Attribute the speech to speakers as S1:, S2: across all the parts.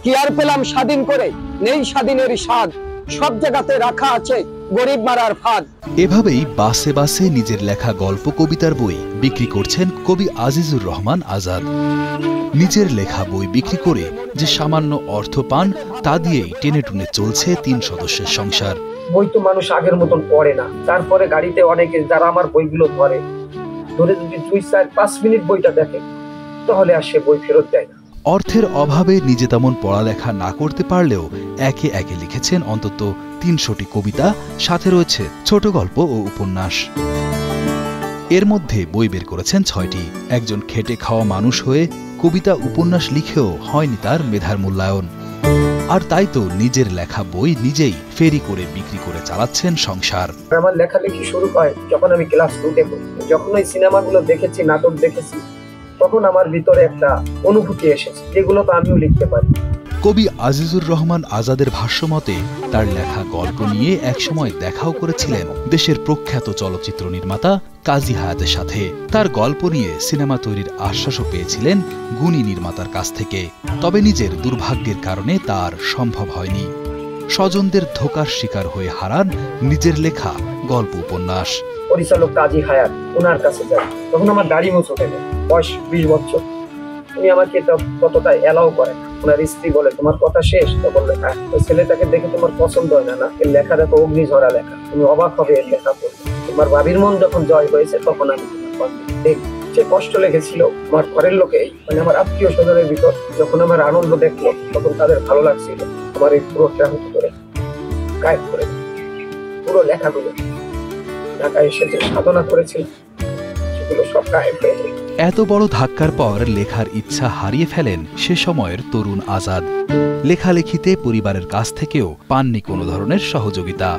S1: কি আর পেলাম স্বাধীন করে, নেই স্বাধীনের স্বাদ, সব জায়গাতে রাখা আছে গরিব মারার ফাঁদ।
S2: এভাবেই বাসে বাসে নিজের লেখা গল্প কবিতার বই বিক্রি করছেন কবি আজিজুর রহমান আজাদ। নিজের লেখা বই বিক্রি করে যে সামান্য অর্থ পান তা দিয়েই টেনে টুনে চলছে 3 সদস্যের সংসার।
S1: বই তো মানুষ আগের মতন পড়ে না। তারপরে গাড়িতে অনেকে যারা আমার বইগুলো ধরে যদি 2-4-5 মিনিট বইটা দেখে তাহলে আর সে বই ফেরত দেয় না।
S2: অর্থের অভাবে নিজে তেমন পড়ালেখা না করতে পারলেও একে একে লিখেছেন অন্তত 300টি কবিতা, সাথে রয়েছে ছোট গল্প ও উপন্যাস। এর মধ্যে বই বের করেছেন 6টি। একজন খেটে খাওয়া মানুষ হয়ে কবিতা উপন্যাস লিখেও হয়নি তার মেধার মূল্যায়ন। আর তাই তো নিজের লেখা বই নিজেই ফেরি করে বিক্রি করে চালাচ্ছেন সংসার।
S1: আমার লেখালেখি শুরু হয় যখন আমি ক্লাস 2-তে পড়ি। যখন ওই সিনেমাগুলো দেখেছি, নাটক দেখেছি, তখন আমার ভিতরে একটা অনুভূতি এসেছে, যেগুলো তো আমিও লিখতে পারি।
S2: কবি আজিজুর রহমান আজাদের ভাষ্যমতে তার লেখা গল্প নিয়ে একসময় দেখাও করেছিলেন দেশের প্রখ্যাত চলচ্চিত্র নির্মাতা কাজী হায়াতের সাথে। তার গল্প নিয়ে সিনেমা তৈরির আশ্বাসও পেয়েছিলেন গুণী নির্মাতার কাছ থেকে। তবে নিজের দুর্ভাগ্যের কারণে তার সম্ভব হয়নি। স্বজনদের ধোঁকার শিকার হয়ে হারান নিজের লেখা গল্প উপন্যাস।
S1: পরিচালক কাজী হায়াত, ওনার কাছে যাই, তখন আমার দাড়ি মোছ ওঠে না, বয়স 20 বছর। উনি আমাকে ততটা এলাও করেন। ওনার স্ত্রী বলে, তোমার কথা শেষ? তখন লেখা, ওই ছেলেটাকে দেখে তোমার পছন্দ হয় না? না, এর লেখা দেখো অগ্নিঝরা লেখা, তুমি অবাক হবে এর লেখা পড়লে। তোমার ভাবির মন যখন জয় হয়েছে তখন আমি তোমার যে কষ্ট লেগেছিল আমার ঘরের লোকে, মানে আমার আত্মীয় স্বজনের ভিতর যখন আমার আনন্দ দেখলো তখন তাদের ভালো লাগছিল। আমার এই পুরো ট্রাহুত করে গায়েব করে পুরো লেখাগুলো ঢাকায় এসে যে সাধনা করেছিল সেগুলো সব গায়েব হয়ে যায়।
S2: এত বড় ধাক্কার পর লেখার ইচ্ছা হারিয়ে ফেলেন সে সময়ের তরুণ আজাদ। লেখালেখিতে পরিবারের কাছ থেকেও পাননি কোনো ধরনের সহযোগিতা।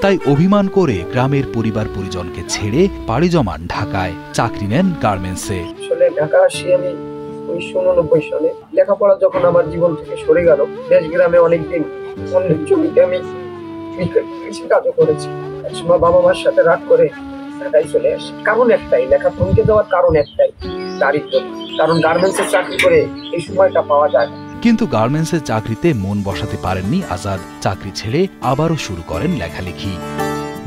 S2: তাই অভিমান করে গ্রামের পরিবার পরিজনকে ছেড়ে পাড়ি জমান ঢাকায়, চাকরি নেন গার্মেন্টসে।
S1: আসলে ঢাকা আসি আমি 1989 সালে। লেখাপড়া যখন আমার জীবন থেকে সরে গেল, দেশ গ্রামে অনেকদিন অন্যের জমিতে আমি কৃষি কাজও করেছি। একসময় বাবা মার সাথে রাগ করে ঢাকায় চলে আসি। কারণ একটাই, লেখা থমকে যাওয়ার কারণ একটাই, দারিদ্র। কারণ গার্মেন্টসের চাকরি করে এই সময়টা পাওয়া যায় না।
S2: কিন্তু গার্মেন্টসের চাকরিতে মন বসাতে পারেননি আজাদ। চাকরি ছেড়ে আবারও শুরু করেন লেখালেখি।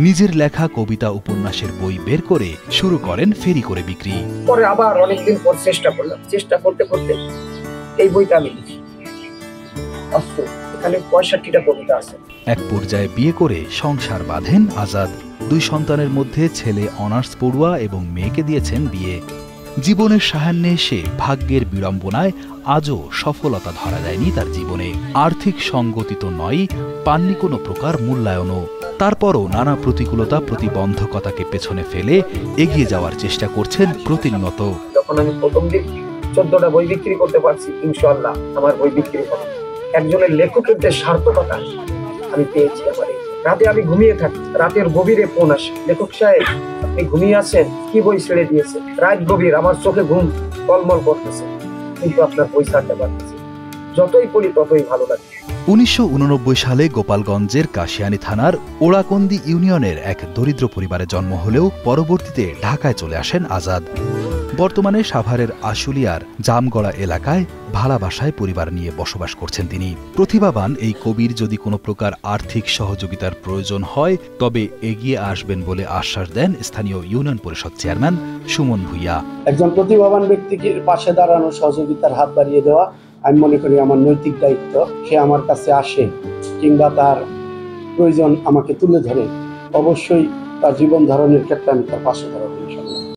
S2: নিজের লেখা কবিতা উপন্যাসের বই বের করে শুরু করেন ফেরি করে বিক্রি।
S1: পরে আবার অনেকদিন পর চেষ্টা করলাম। চেষ্টা করতে করতে এই বইটা আমি লিখি। এখানে 65টা কবিতা আছে।
S2: এক পর্যায়ে বিয়ে করে সংসার বাঁধেন আজাদ। 2 সন্তানের মধ্যে ছেলে অনার্স পড়ুয়া এবং মেয়েকে দিয়েছেন বিয়ে। জীবনের সাহান্যে এসে ভাগ্যের বিড়ম্বনায় আজও সফলতা ধরা দেয়নি তার জীবনে। আর্থিক সঙ্গতি তো নয়, পাননি কোনো প্রকার মূল্যায়নও। তারপরও নানা প্রতিকূলতা প্রতিবন্ধকতাকে পেছনে ফেলে এগিয়ে যাওয়ার চেষ্টা করছেন প্রতিনিয়ত।
S1: যখন আমি প্রথম দিন 14টা বই বিক্রি করতে পারছি, ইনশাআল্লাহ আমার বই বিক্রি হবে। একজনের লেখকের যে সার্থকতা আমি পেয়েছি। আমার রাতে আমি ঘুমিয়ে থাকি, রাতের গভীরে ফোন আসে, লেখক সাহেব আপনি ঘুমিয়ে আছেন, কি বই ছেড়ে দিয়েছে? রাত গভীর, আমার চোখে ঘুম টলমল করতেছে, কিন্তু আপনার বই ছাড়তে পারতেছি। যতই পড়ি ততই ভালো লাগে।
S2: 1989 সালে গোপালগঞ্জের কাশিয়ানী থানার ওড়াকন্দি ইউনিয়নের এক দরিদ্র পরিবারে জন্ম হলেও পরবর্তীতে ঢাকায় চলে আসেন আজাদ। বর্তমানে সাভারের আশুলিয়ার জামগড়া এলাকায় ভাড়া বাসায় পরিবার নিয়ে বসবাস করছেন তিনি। প্রতিভাবান এই কবির যদি কোনো প্রকার আর্থিক সহযোগিতার প্রয়োজন হয় তবে এগিয়ে আসবেন বলে আশ্বাস দেন স্থানীয় ইউনিয়ন পরিষদ চেয়ারম্যান সুমন ভূঁইয়া।
S3: একজন প্রতিভাবান ব্যক্তিকে পাশে দাঁড়ানো, সহযোগিতার হাত বাড়িয়ে দেওয়া আমি মনে করি আমার নৈতিক দায়িত্ব। সে আমার কাছে আসে কিংবা তার প্রয়োজন আমাকে তুলে ধরে, অবশ্যই তার জীবন ধারণের ক্ষেত্রে আমি তার পাশে দাঁড়াবো।